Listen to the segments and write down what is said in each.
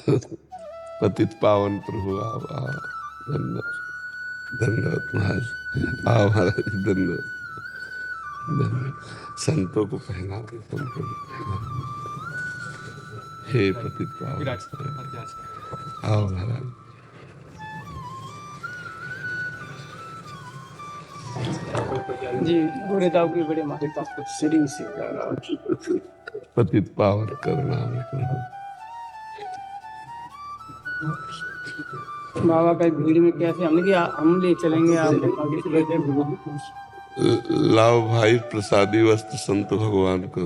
पतित पावन प्रभु आओ आओ, धन्यवाद धन्यवाद महाराज, आओ महाराज, धन्यवाद धन्यवाद। संतों को पहना दे, संतों को पहना दे। हे पतित पावन आओ महाराज। जी गुरुदेव की बड़े माता श्री से पतित पावन करना बाबा का भीड़ में कैसे हम ले चलेंगे आप आगे से लेके लाओ भाई प्रसादी वस्त्र संत भगवान को।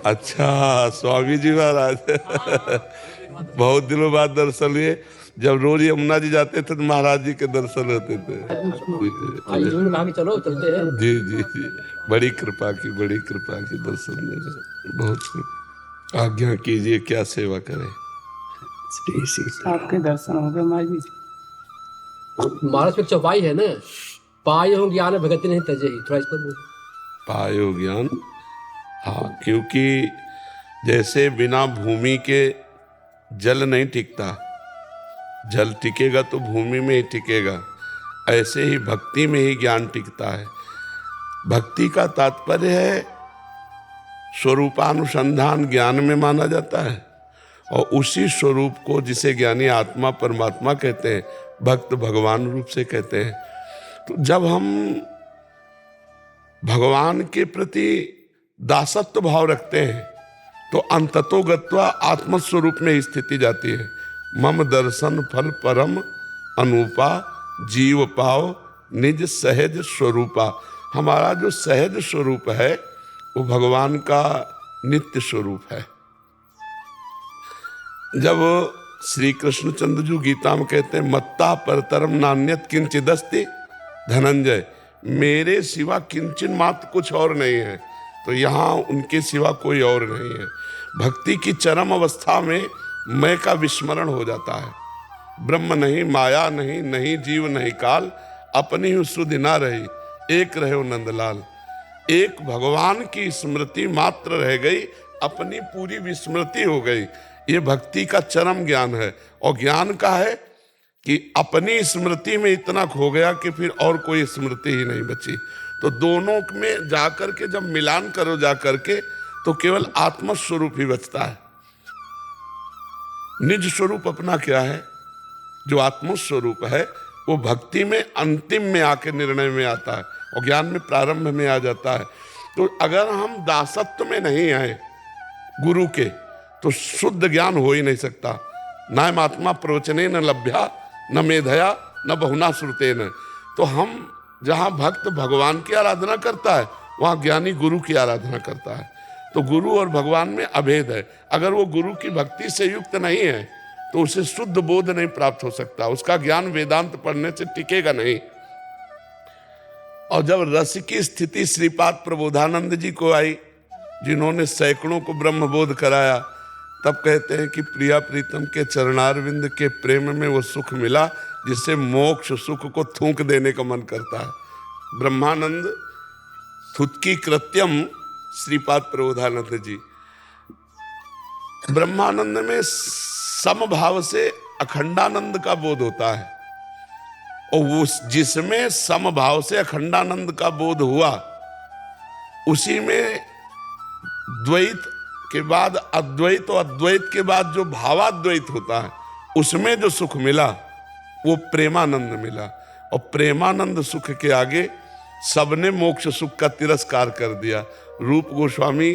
अच्छा स्वामी जी महाराज बहुत दिनों बाद दर्शन लिए। जब रोज यमुना जी जाते थे तो महाराज जी के दर्शन होते थे। चलो चलते हैं। जी जी जी, बड़ी कृपा की दर्शन देने, बहुत कृपा। आज्ञा कीजिए, क्या सेवा करें। आपके दर्शन हो गए महाराज जी। महाराज पे चौपाई है ना, पाए हो ज्ञान भगत नहीं तजे ही, थोड़ा इस पर बोल। पायो ज्ञान, हाँ, क्योंकि जैसे बिना भूमि के जल नहीं टिकता, जल टिकेगा तो भूमि में ही टिकेगा, ऐसे ही भक्ति में ही ज्ञान टिकता है। भक्ति का तात्पर्य है स्वरूपानुसंधान ज्ञान में माना जाता है, और उसी स्वरूप को जिसे ज्ञानी आत्मा परमात्मा कहते हैं, भक्त भगवान रूप से कहते हैं। तो जब हम भगवान के प्रति दासत्व भाव रखते हैं तो अंततो गत्वा आत्मस्वरूप में स्थिति जाती है। मम दर्शन फल परम अनूपा, जीव पाओ निज सहज स्वरूपा। हमारा जो सहज स्वरूप है वो भगवान का नित्य स्वरूप है। जब श्री कृष्णचंद्र जी गीता में कहते हैं मत्ता परतरम नान्यत किंचिदस्ति धनंजय, मेरे सिवा किंचन मात्र कुछ और नहीं है, तो यहाँ उनके सिवा कोई और नहीं है। भक्ति की चरम अवस्था में मैं का विस्मरण हो जाता है। ब्रह्म नहीं, माया नहीं, नहीं जीव नहीं काल, अपनी ही सुधि ना रही, एक रहे नंदलाल। एक भगवान की स्मृति मात्र रह गई, अपनी पूरी विस्मृति हो गई। ये भक्ति का चरम ज्ञान है। और ज्ञान का है कि अपनी स्मृति में इतना खो गया कि फिर और कोई स्मृति ही नहीं बची। तो दोनों में जाकर के जब मिलान करो जाकर के, तो केवल आत्मस्वरूप ही बचता है। निज स्वरूप अपना क्या है? जो आत्मस्वरूप है वो भक्ति में अंतिम में आके निर्णय में आता है और ज्ञान में प्रारंभ में आ जाता है। तो अगर हम दासत्व में नहीं आए गुरु के, तो शुद्ध ज्ञान हो ही नहीं सकता। नायम आत्मा प्रवचने न लभ्या न मेधया न बहुना श्रुते न। तो हम जहाँ भक्त भगवान की आराधना करता है वहाँ ज्ञानी गुरु की आराधना करता है। तो गुरु और भगवान में अभेद है। अगर वो गुरु की भक्ति से युक्त नहीं है तो उसे शुद्ध बोध नहीं प्राप्त हो सकता, उसका ज्ञान वेदांत पढ़ने से टिकेगा नहीं। और जब रस की स्थिति श्रीपाद प्रबोधानंद जी को आई, जिन्होंने सैकड़ों को ब्रह्मबोध कराया, तब कहते हैं कि प्रिया प्रीतम के चरणारविंद के प्रेम में वो सुख मिला जिससे मोक्ष सुख को थूक देने का मन करता है। ब्रह्मानंद थुतकी कृत्यम श्रीपाद प्रबोधानंद जी। ब्रह्मानंद में समभाव से अखंडानंद का बोध होता है, और उस जिसमें समभाव से अखंडानंद का बोध हुआ, उसी में द्वैत के बाद अद्वैत और अद्वैत के बाद जो भावाद्वैत होता है, उसमें जो सुख मिला वो प्रेमानंद मिला। और प्रेमानंद सुख के आगे सबने मोक्ष सुख का तिरस्कार कर दिया। रूप गोस्वामी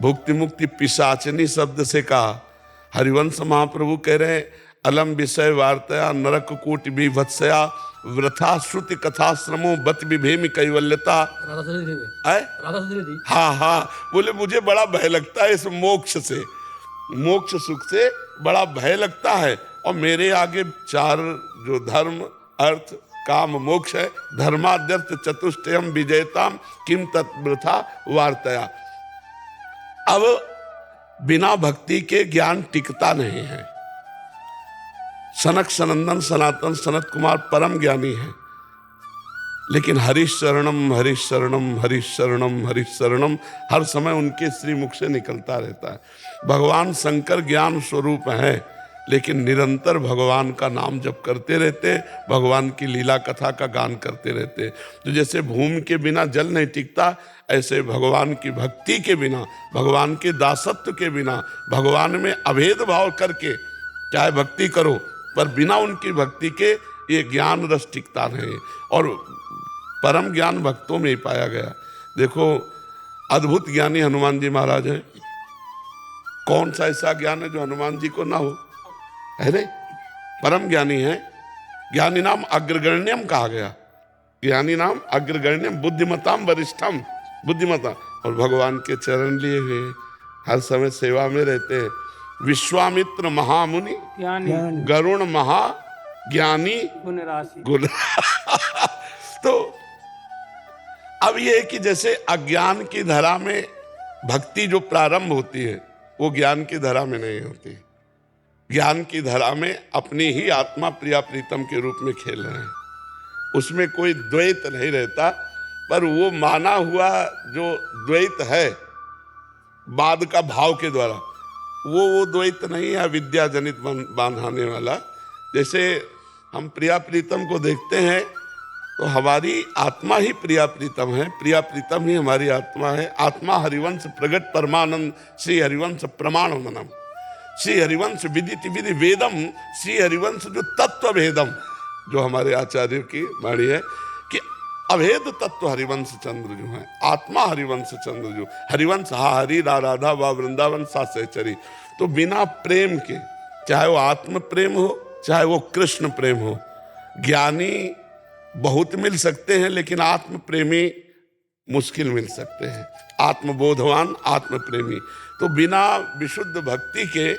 भुक्ति मुक्ति पिशाचनी शब्द से कहा। हरिवंश महाप्रभु कह रहे हैं अलम विषय वार्तया नरक कोटि विभत्सया वृथा श्रुति कथाश्रमो बत विभेमी कैवल्यता। हाँ हाँ, बोले मुझे बड़ा भय लगता है इस मोक्ष से, मोक्ष सुख से बड़ा भय लगता है। और मेरे आगे चार जो धर्म अर्थ काम मोक्ष है, धर्माद्यर्थ चतुष्टयम विजयताम किम तत्वृथा वार्तया। अब बिना भक्ति के ज्ञान टिकता नहीं है। सनक सनंदन सनातन सनत कुमार परम ज्ञानी है, लेकिन हरिशरणम हरिशरणम हरिशरणम हरिशरणम हर समय उनके श्रीमुख से निकलता रहता है। भगवान शंकर ज्ञान स्वरूप हैं, लेकिन निरंतर भगवान का नाम जप करते रहते, भगवान की लीला कथा का गान करते रहते। तो जैसे भूमि के बिना जल नहीं टिकता, ऐसे भगवान की भक्ति के बिना, भगवान के दासत्व के बिना, भगवान में अभेद भाव करके चाहे भक्ति करो, पर बिना उनकी भक्ति के ये ज्ञान रस टिकता नहीं। और परम ज्ञान भक्तों में ही पाया गया। देखो, अद्भुत ज्ञानी हनुमान जी महाराज हैं। कौन सा ऐसा ज्ञान है जो हनुमान जी को ना हो? है नहीं? परम ज्ञानी है। ज्ञानी नाम अग्रगण्यम कहा गया। ज्ञानी नाम अग्रगण्यम बुद्धिमताम वरिष्ठम, बुद्धिमता। और भगवान के चरण लिए हुए हर समय सेवा में रहते हैं। विश्वामित्र महामुनि, गरुण महाज्ञानी, गुण राशि, गुण तो अब ये है कि जैसे अज्ञान की धरा में भक्ति जो प्रारंभ होती है, वो ज्ञान की धरा में नहीं होती। ज्ञान की धरा में अपनी ही आत्मा प्रिया प्रीतम के रूप में खेल रहे हैं, उसमें कोई द्वैत नहीं रहता। पर वो माना हुआ जो द्वैत है बाद का भाव के द्वारा, वो द्वैत नहीं है, विद्या जनित बांधाने वाला। जैसे हम प्रिया प्रीतम को देखते हैं तो हमारी आत्मा ही प्रिया प्रीतम है, प्रिया प्रीतम ही हमारी आत्मा है। आत्मा हरिवंश प्रगट परमानंद श्री हरिवंश प्रमाण मनम, श्री हरिवंश विदिति विधि वेदम, श्री हरिवंश जो तत्व भेदम, जो हमारे आचार्यों की वाणी है कि अभेद तत्व हरिवंश चंद्र जो है, आत्मा हरिवंश चंद्र जो, हरिवंश हा हरि रा राधा वा वृंदावन सा सहचरी। तो बिना प्रेम के, चाहे वो आत्म प्रेम हो चाहे वो कृष्ण प्रेम हो, ज्ञानी बहुत मिल सकते हैं लेकिन आत्म प्रेमी मुश्किल मिल सकते हैं। आत्मबोधवान आत्म प्रेमी, तो बिना विशुद्ध भक्ति के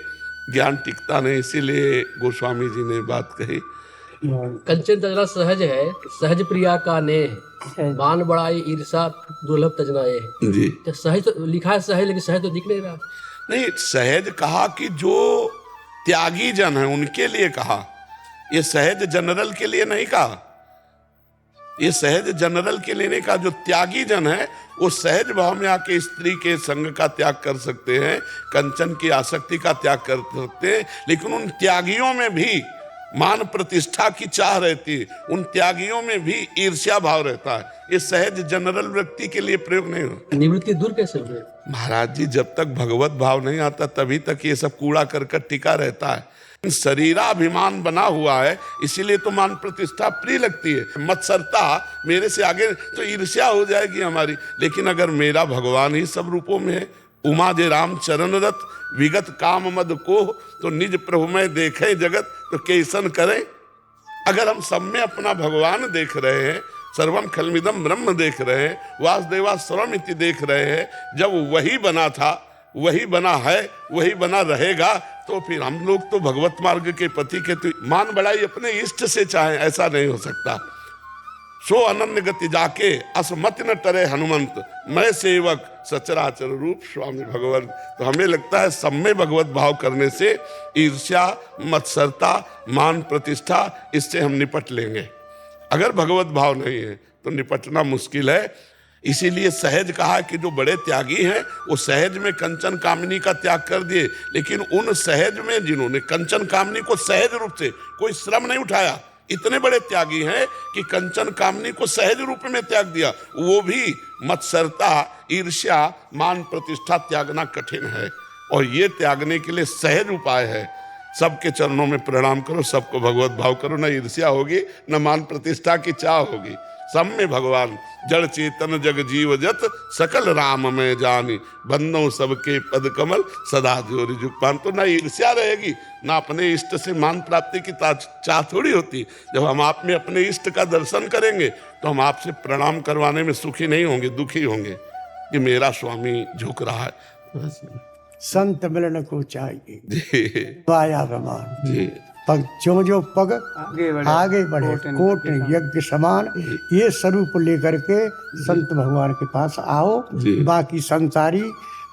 ज्ञान टिकता नहीं। इसीलिए गोस्वामी जी ने बात कही, कंचन तजना सहज है, सहज प्रिया का नेह, बान बड़ाई ईर्षा दुर्लभ तजनाए। जी, तो सहज तो लिखा है सहज, लेकिन सहज तो दिख नहीं रहा। नहीं, सहज कहा कि जो त्यागी जन है उनके लिए कहा, ये सहज जनरल के लिए नहीं कहा। ये सहज जनरल के लिए नहीं कहा। जो त्यागी जन है वो सहज भाव में आके स्त्री के संग का त्याग कर सकते हैं, कंचन की आसक्ति का त्याग कर सकते हैं, लेकिन उन त्यागियों में भी मान प्रतिष्ठा की चाह रहती है, उन त्यागियों में भी ईर्ष्या भाव रहता है। ये सहज जनरल व्यक्ति के लिए प्रयोग नहीं होता। निवृत्ति दूर कैसे हुए महाराज जी? जब तक भगवत भाव नहीं आता तभी तक ये सब कूड़ा करकट टिका रहता है। शरीराभिमान बना हुआ है, इसीलिए तो मान प्रतिष्ठा प्रिय लगती है। मत्सरता, मेरे से आगे तो ईर्ष्या हो जाएगी हमारी। लेकिन अगर मेरा भगवान ही सब रूपों में है, उमा जे राम चरण रत विगत काम मद को, तो निज प्रभु में देखे जगत तो कैसन करें। अगर हम सब में अपना भगवान देख रहे हैं, सर्वम खलमिदम ब्रह्म देख रहे हैं, वासुदेवा सर्वम इति देख रहे हैं, जब वही बना था, वही बना है, वही बना रहेगा, तो फिर हम लोग तो भगवत मार्ग के पति के तो मान बढ़ाई अपने इष्ट से चाहे, ऐसा नहीं हो सकता। सो अनन्य गति जाके असमत न टरे हनुमंत, मैं सेवक सचराचर रूप स्वामी भगवान। तो हमें लगता है सब में भगवत भाव करने से ईर्ष्या, मत्सरता, मान प्रतिष्ठा, इससे हम निपट लेंगे। अगर भगवत भाव नहीं है तो निपटना मुश्किल है। इसीलिए सहज कहा कि जो बड़े त्यागी हैं वो सहज में कंचन कामनी का त्याग कर दिए, लेकिन उन सहज में जिन्होंने कंचन कामनी को सहज रूप से कोई श्रम नहीं उठाया, इतने बड़े त्यागी हैं कि कंचन कामनी को सहज रूप में त्याग दिया। वो भी मत्सरता, ईर्ष्या, मान प्रतिष्ठा त्यागना कठिन है, और ये त्यागने के लिए सहज उपाय है। सबके चरणों में प्रणाम करो, सबको भगवत भाव करो, न ईर्ष्या होगी न मान प्रतिष्ठा की चाह होगी। सब में भगवान जड़ चेतन जग जीव जत सकल राम में जानी, बंदों सबके पद कमल सदा जोरी जुगपान। तो ना ईर्ष्या रहेगी, ना अपने इष्ट से मान प्राप्ति की चाह थोड़ी होती। जब हम आप में अपने इष्ट का दर्शन करेंगे तो हम आपसे प्रणाम करवाने में सुखी नहीं होंगे, दुखी होंगे कि मेरा स्वामी झुक रहा है। संत मिलन को चाहिए, जी वाया प्रमाण जी, पग जो पग आगे बढ़े कोट यज्ञ समान, ये स्वरूप लेकर के संत भगवान के पास आओ। बाकी संसारी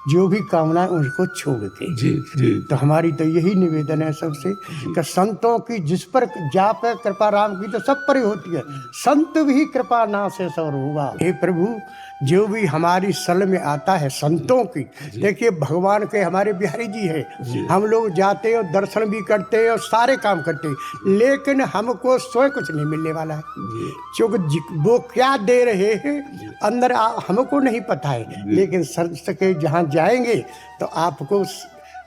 जो भी कामनाएं उनको छोड़ के। जी जी तो हमारी तो यही निवेदन है सबसे कि संतों की जिस पर जाप है कृपा राम की तो सब पर ही होती है, संत भी कृपा ना से सौर होगा। हे प्रभु, जो भी हमारी सल में आता है संतों की, देखिए भगवान के हमारे बिहारी जी है, हम लोग जाते और दर्शन भी करते हैं और सारे काम करते हैं, लेकिन हमको स्वयं कुछ नहीं मिलने वाला है, क्योंकि वो क्या दे रहे हैं अंदर हमको नहीं पता है। लेकिन संत के जहाँ जाएंगे तो आपको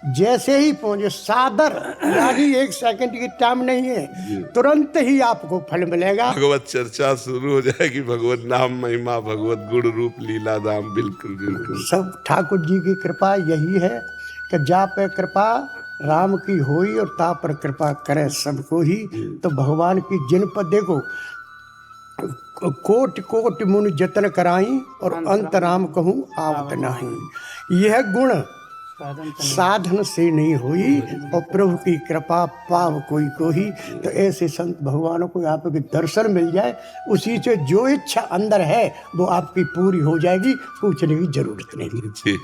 जैसे ही पहुंचे सादर, यानी 1 सेकंड की टाइम नहीं है, तुरंत ही आपको फल मिलेगा। भगवत चर्चा शुरू हो जाएगी, भगवत नाम महिमा, भगवत गुण रूप लीला धाम। बिल्कुल बिल्कुल सब ठाकुर जी की कृपा यही है कि जा पे कृपा राम की होई और ता पर कृपा करे सबको ही। तो भगवान की जिन पर देखो कोट कोट मुनि जतन कराई और अंतराम कहूँ आवत नहीं। यह गुण साधन से नहीं हुई और प्रभु की कृपा पाव कोई को ही। तो ऐसे संत भगवानों को आपके दर्शन मिल जाए, उसी से जो इच्छा अंदर है वो आपकी पूरी हो जाएगी, पूछने की जरूरत नहीं। जी